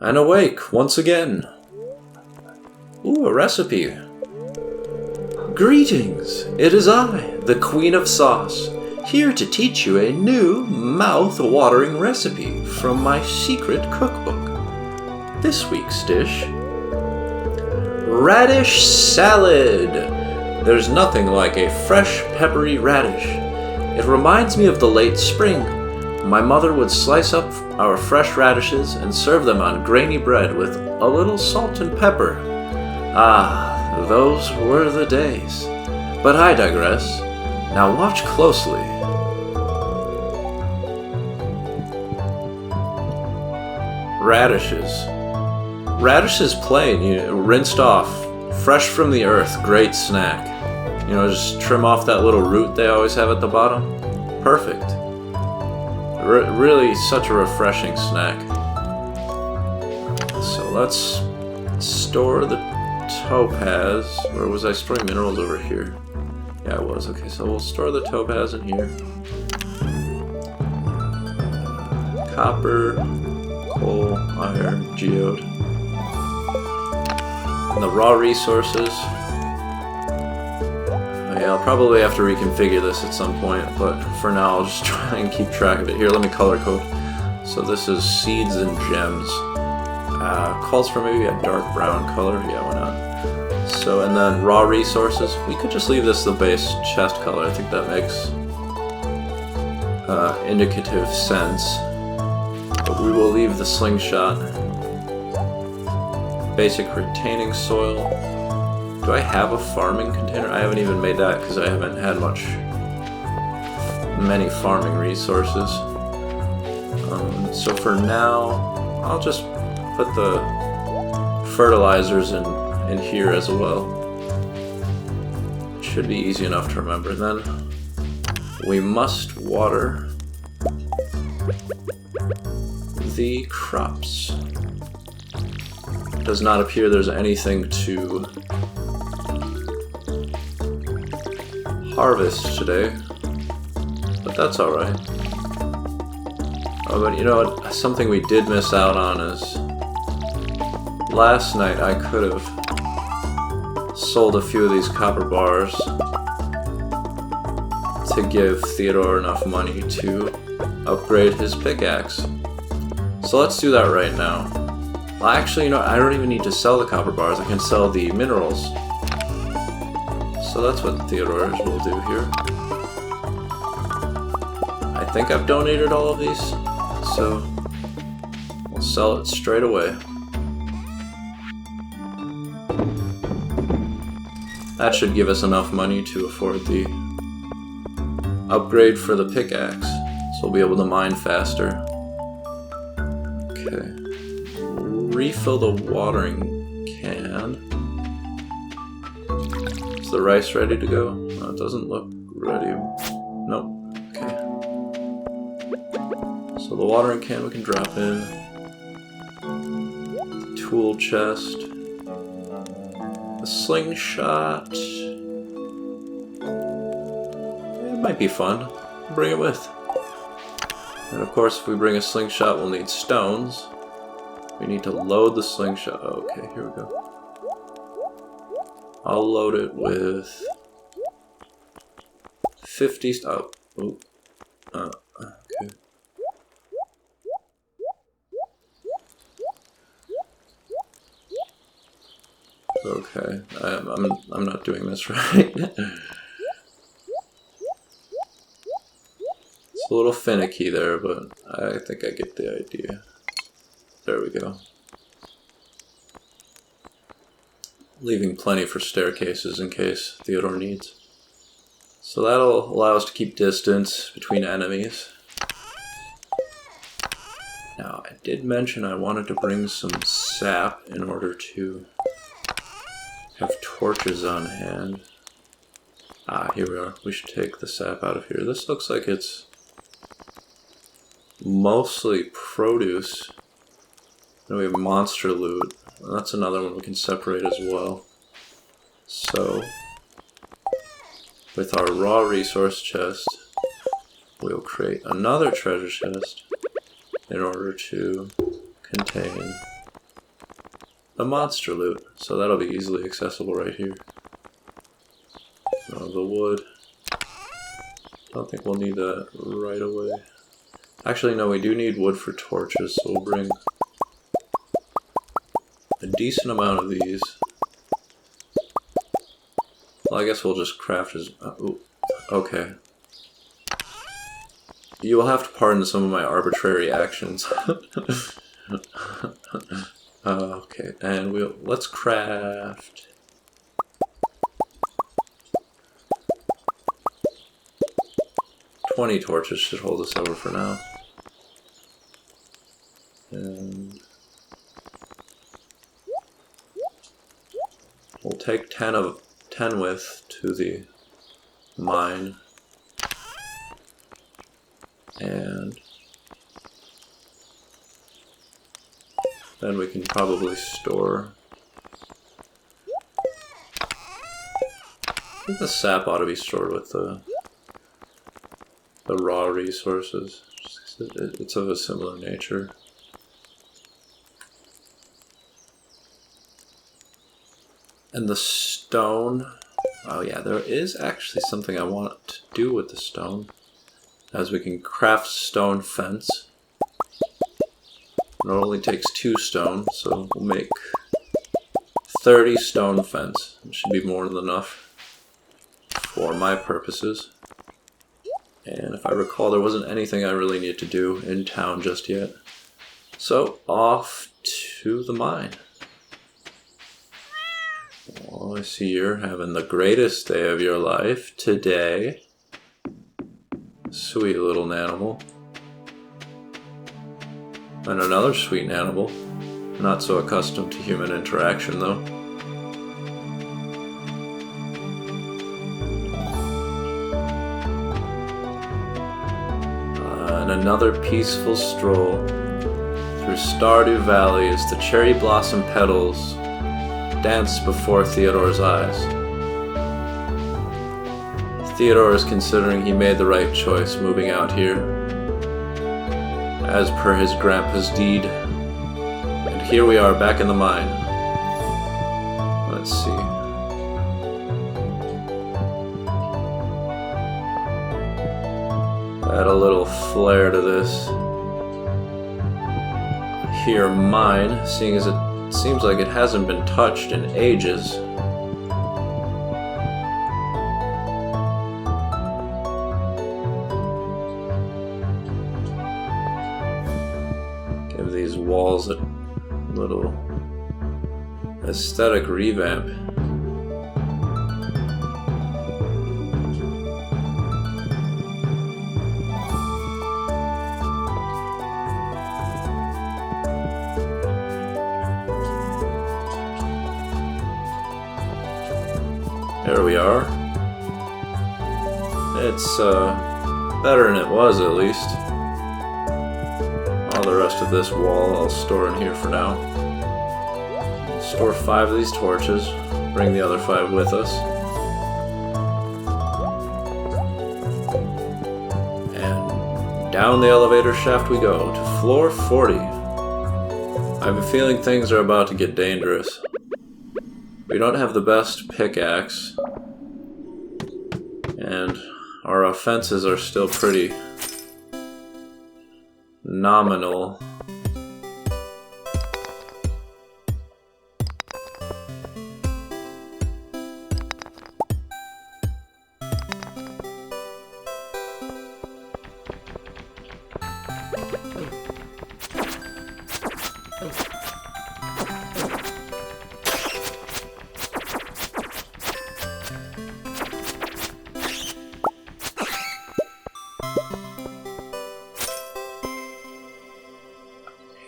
And awake once again. Ooh, a recipe. Greetings, it is I, the Queen of Sauce, here to teach you a new, mouth-watering recipe from my secret cookbook. This week's dish: radish salad. There's nothing like a fresh, peppery radish. It reminds me of the late spring. My mother would slice up our fresh radishes and serve them on grainy bread with a little salt and pepper. Ah, those were the days. But I digress. Now watch closely. Radishes. Radishes plain, rinsed off, fresh from the earth, great snack. Just trim off that little root they always have at the bottom. Perfect. Really such a refreshing snack. So let's store the topaz. Or was I storing minerals over here? Yeah, I was. Okay, so we'll store the topaz in here. Copper, coal, iron, geode. And the raw resources. Yeah, I'll probably have to reconfigure this at some point, but for now I'll just try and keep track of it. Here, let me color code. So this is seeds and gems. Calls for maybe a dark brown color. Yeah, why not? So, and then raw resources. We could just leave this the base chest color. I think that makes indicative sense. But we will leave the slingshot. Basic retaining soil. Do I have a farming container? I haven't even made that because I haven't had many farming resources. So for now, I'll just put the fertilizers in here as well. It should be easy enough to remember. Then we must water the crops. It does not appear there's anything to harvest today, but that's alright. Oh, but you know what? Something we did miss out on is last night I could have sold a few of these copper bars to give Theodore enough money to upgrade his pickaxe. So let's do that right now. Well, actually, I don't even need to sell the copper bars. I can sell the minerals. So that's what Theodore will do here. I think I've donated all of these, so we'll sell it straight away. That should give us enough money to afford the upgrade for the pickaxe, so we'll be able to mine faster. Okay. Refill the watering can. Is the rice ready to go? No, it doesn't look ready. Nope. Okay. So the watering can we can drop in. The tool chest. The slingshot. It might be fun. Bring it with. And of course, if we bring a slingshot, we'll need stones. We need to load the slingshot. Okay, here we go. I'll load it with 50 okay. Okay, I'm not doing this right. It's a little finicky there, but I think I get the idea. There we go. Leaving plenty for staircases in case Theodore needs. So that'll allow us to keep distance between enemies. Now, I did mention I wanted to bring some sap in order to have torches on hand. Ah, here we are. We should take the sap out of here. This looks like it's mostly produce. Then we have monster loot. That's another one we can separate as well. So, with our raw resource chest, we'll create another treasure chest in order to contain a monster loot, so that'll be easily accessible right here. The wood. Don't think we'll need that right away. Actually, no, we do need wood for torches, so we'll bring a decent amount of these. Well, I guess we'll just craft as... okay. You will have to pardon some of my arbitrary actions. Okay, and let's craft... 20 torches should hold us over for now. And we'll take 10 with to the mine. And then we can probably store. I think the sap ought to be stored with the raw resources. It's of a similar nature. And the stone. Oh yeah, there is actually something I want to do with the stone. As we can craft stone fence. It only takes 2 stone, so we'll make 30 stone fence. It should be more than enough for my purposes. And if I recall, there wasn't anything I really need to do in town just yet. So, off to the mine. Oh, I see you're having the greatest day of your life today. Sweet little animal. And another sweet animal. Not so accustomed to human interaction, though. And another peaceful stroll through Stardew Valley as the cherry blossom petals dance before Theodore's eyes. Theodore is considering he made the right choice moving out here, as per his grandpa's deed. And here we are back in the mine. Let's see. Add a little flair to this. Here, mine, seeing as it seems like it hasn't been touched in ages. Give these walls a little aesthetic revamp. There we are. It's better than it was, at least. All the rest of this wall I'll store in here for now. Store 5 of these torches. Bring the other 5 with us. And down the elevator shaft we go to floor 40. I have a feeling things are about to get dangerous. We don't have the best pickaxe, and our offenses are still pretty nominal.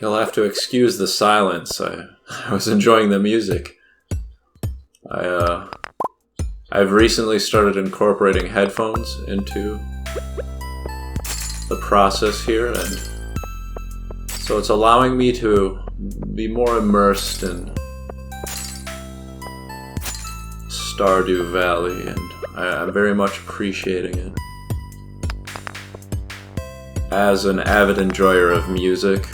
You'll have to excuse the silence. I was enjoying the music. I've recently started incorporating headphones into the process here, and so it's allowing me to be more immersed in Stardew Valley, and I'm very much appreciating it. As an avid enjoyer of music,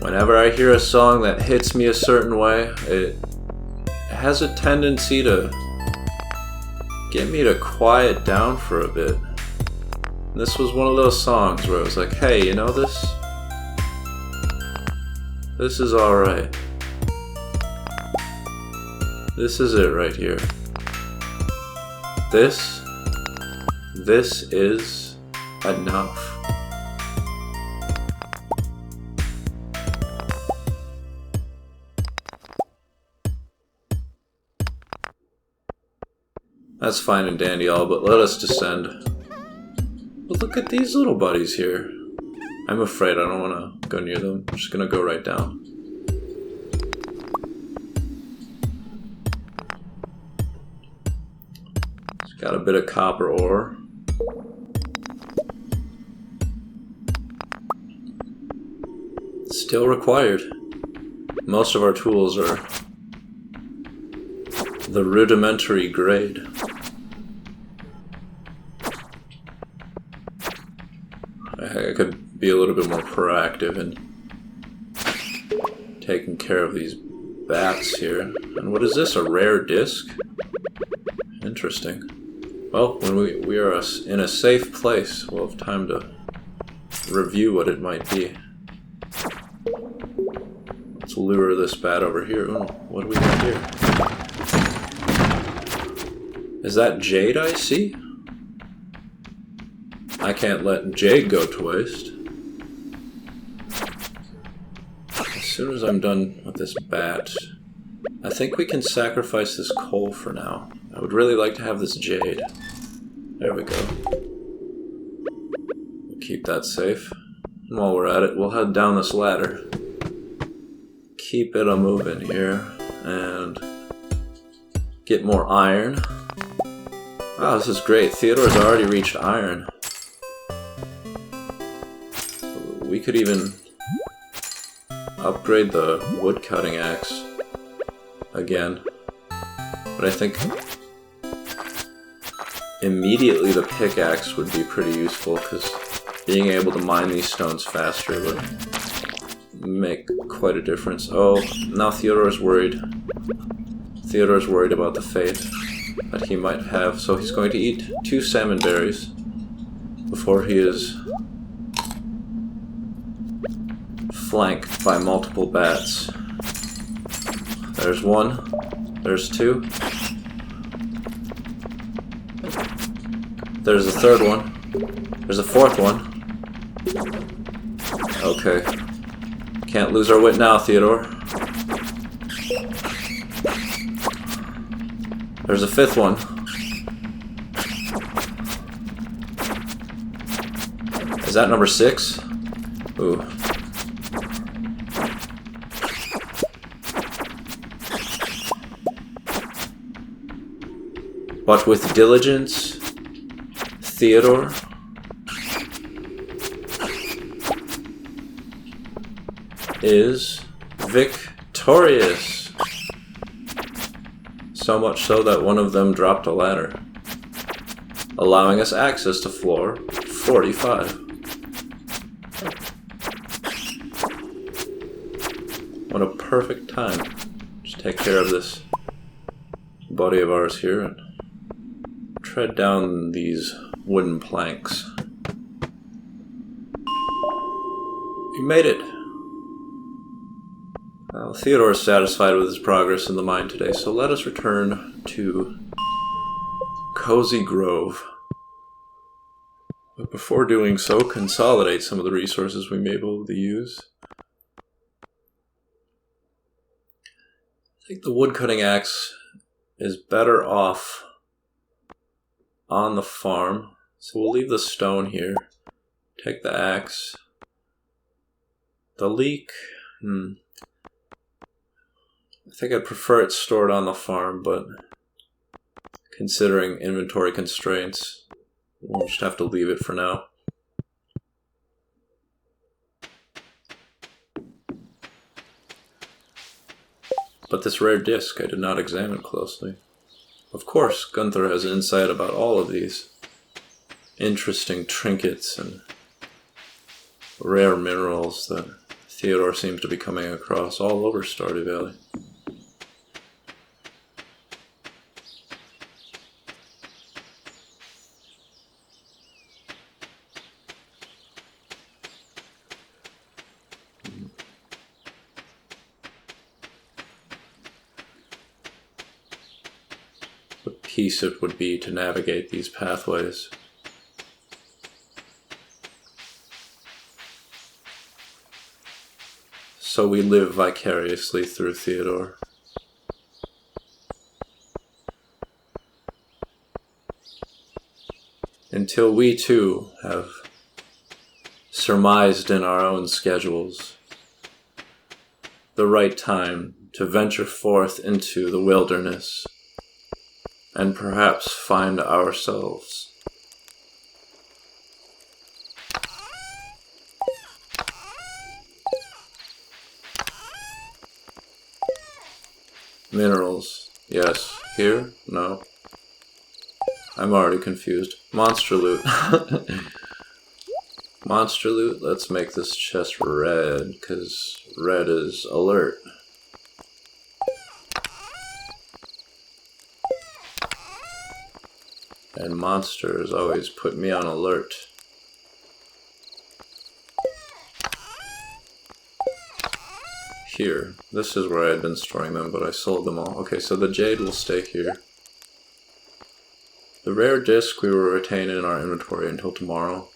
Whenever I hear a song that hits me a certain way, it has a tendency to get me to quiet down for a bit. And this was one of those songs where I was like, hey, you know this? This is alright. This is it right here. This is enough. That's fine and dandy all, but let us descend. But look at these little buddies here. I'm afraid I don't want to go near them. I'm just going to go right down. It's got a bit of copper ore. Still required. Most of our tools are the rudimentary grade. I could be a little bit more proactive in taking care of these bats here. And what is this? A rare disc? Interesting. Well, when we are in a safe place, we'll have time to review what it might be. Let's lure this bat over here. Ooh, what do we got here? Is that jade I see? I can't let jade go to waste. As soon as I'm done with this bat, I think we can sacrifice this coal for now. I would really like to have this jade. There we go. We'll keep that safe. And while we're at it, we'll head down this ladder. Keep it a-moving here, and get more iron. Wow, this is great. Theodore's already reached iron. We could even upgrade the wood-cutting axe again. But I think immediately the pickaxe would be pretty useful, because being able to mine these stones faster would make quite a difference. Oh, now Theodore's worried. Theodore's worried about the fate that he might have, so he's going to eat 2 salmon berries before he is flanked by multiple bats. There's 1. There's 2. There's a 3rd one. There's a 4th one. Okay. Can't lose our wit now, Theodore. There's a 5th one. Is that number 6? Ooh. But with diligence, Theodore is victorious. So much so that one of them dropped a ladder, allowing us access to floor 45. What a perfect time. Just take care of this buddy of ours here and tread down these wooden planks. We made it. Well, Theodore is satisfied with his progress in the mine today, so let us return to Cozy Grove. But before doing so, consolidate some of the resources we may be able to use. I think the woodcutting axe is better off on the farm, so we'll leave the stone here. Take the axe. The leek, I think I'd prefer it stored on the farm, but considering inventory constraints, we'll just have to leave it for now. But this rare disc I did not examine closely. Of course, Gunther has insight about all of these interesting trinkets and rare minerals that Theodore seems to be coming across all over Stardew Valley. What peace it would be to navigate these pathways. So we live vicariously through Theodore. Until we too have surmised in our own schedules the right time to venture forth into the wilderness and perhaps find ourselves. Minerals. Yes. Here? No. I'm already confused. Monster loot. Monster loot? Let's make this chest red, because red is alert. And monsters always put me on alert. Here. This is where I had been storing them, but I sold them all. Okay, so the jade will stay here. The rare disc we will retain in our inventory until tomorrow.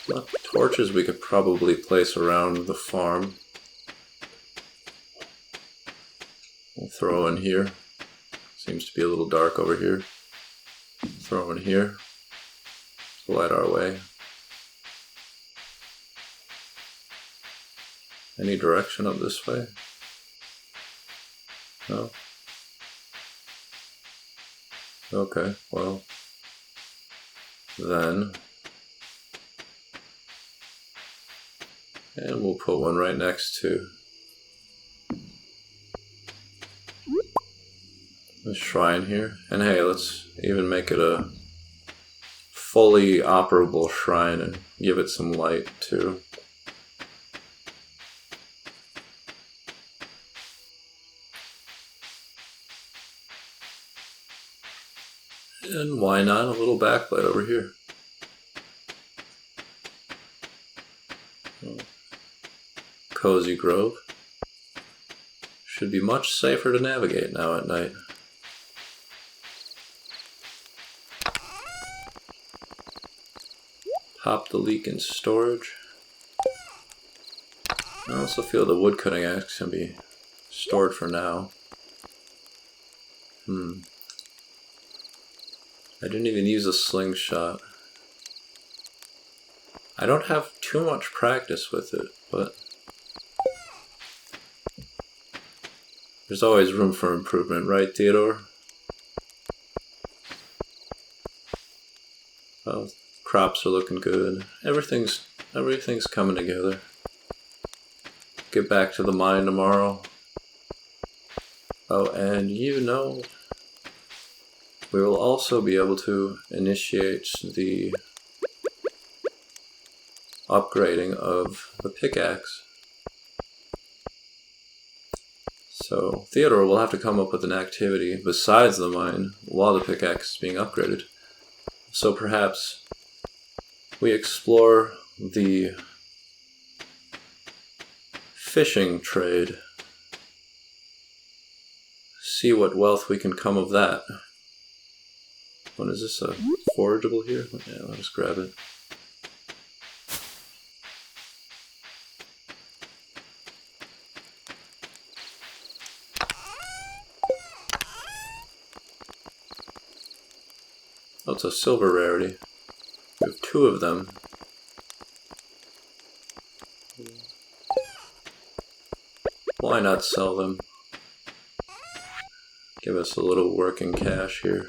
What torches we could probably place around the farm. We'll throw in here. Seems to be a little dark over here. Throw in here. Light our way. Any direction up this way? No? Okay, well, then, and we'll put one right next to the shrine here. And hey, let's even make it a fully operable shrine and give it some light too. And why not a little backlight over here? Cozy Grove. Should be much safer to navigate now at night. Pop the leak in storage. I also feel the woodcutting axe can be stored for now. I didn't even use a slingshot. I don't have too much practice with it, but there's always room for improvement, right, Theodore? Well, crops are looking good. Everything's coming together. Get back to the mine tomorrow. Oh, and you know, we will also be able to initiate the upgrading of the pickaxe. So Theodore will have to come up with an activity besides the mine while the pickaxe is being upgraded. So perhaps we explore the fishing trade. See what wealth we can come of that. What is this, a forageable here? Yeah, I'll just grab it. Oh, it's a silver rarity. We have 2 of them. Why not sell them? Give us a little working cash here.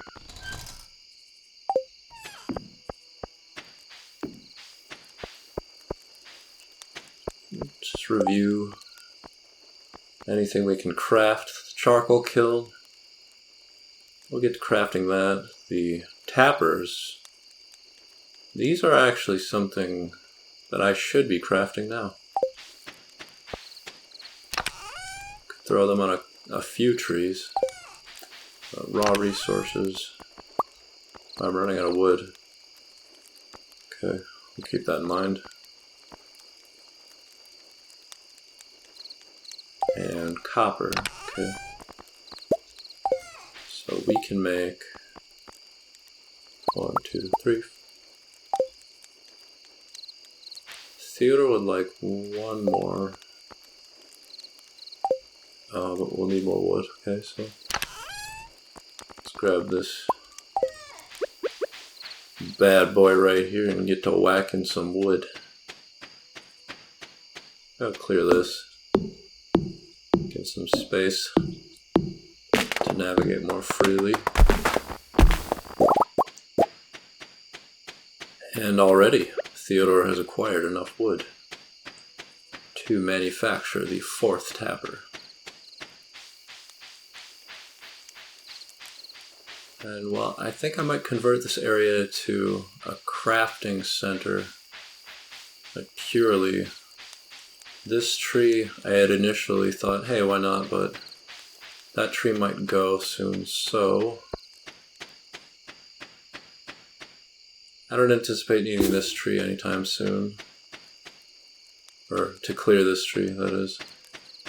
Just review anything we can craft. Charcoal kiln. We'll get to crafting that. The tappers. These are actually something that I should be crafting now. throw them on a few trees. Raw resources. I'm running out of wood. Okay, we'll keep that in mind. And copper, okay. So we can make 1, 2, 3. Theodore would like one more. But we'll need more wood, okay, so let's grab this bad boy right here and get to whacking some wood. I'll clear this. Give some space to navigate more freely. And already, Theodore has acquired enough wood to manufacture the 4th tapper. And well, I think I might convert this area to a crafting center. Like purely. This tree, I had initially thought, hey, why not? But that tree might go soon, so I don't anticipate needing this tree anytime soon. Or to clear this tree, that is.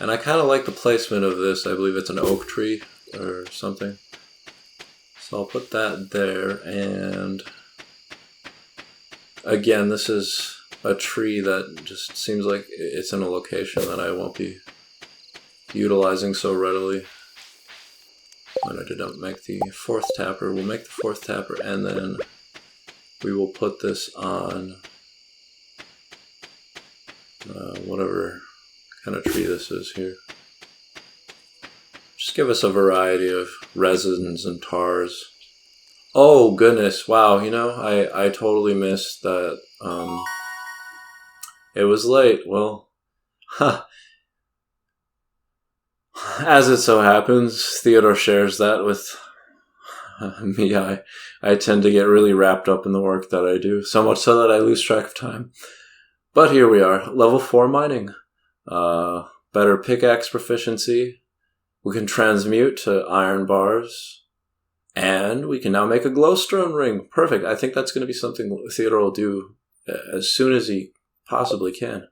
And I kind of like the placement of this. I believe it's an oak tree or something. So I'll put that there, and again, this is a tree that just seems like it's in a location that I won't be utilizing so readily. And I did not make the 4th tapper. We'll make the 4th tapper, and then we will put this on whatever kind of tree this is here. Just give us a variety of resins and tars. Oh goodness, wow, you know, I totally missed that. It was late. Well, as it so happens, Theodore shares that with me. I tend to get really wrapped up in the work that I do, so much so that I lose track of time. But here we are, level 4 mining. Better pickaxe proficiency. We can transmute to iron bars. And we can now make a glowstone ring. Perfect. I think that's going to be something Theodore will do as soon as he possibly can.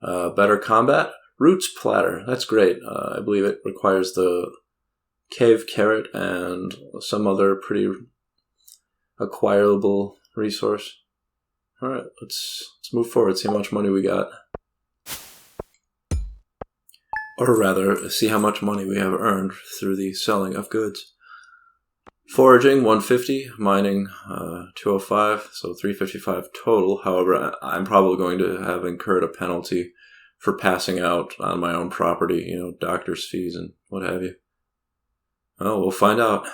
Better combat. Roots platter. That's great. I believe it requires the cave carrot and some other pretty acquirable resource. Alright, let's move forward, see how much money we got. Or rather, see how much money we have earned through the selling of goods. Foraging, 150. Mining, 205. So 355 total. However, I'm probably going to have incurred a penalty for passing out on my own property. You know, doctor's fees and what have you. Well, we'll find out.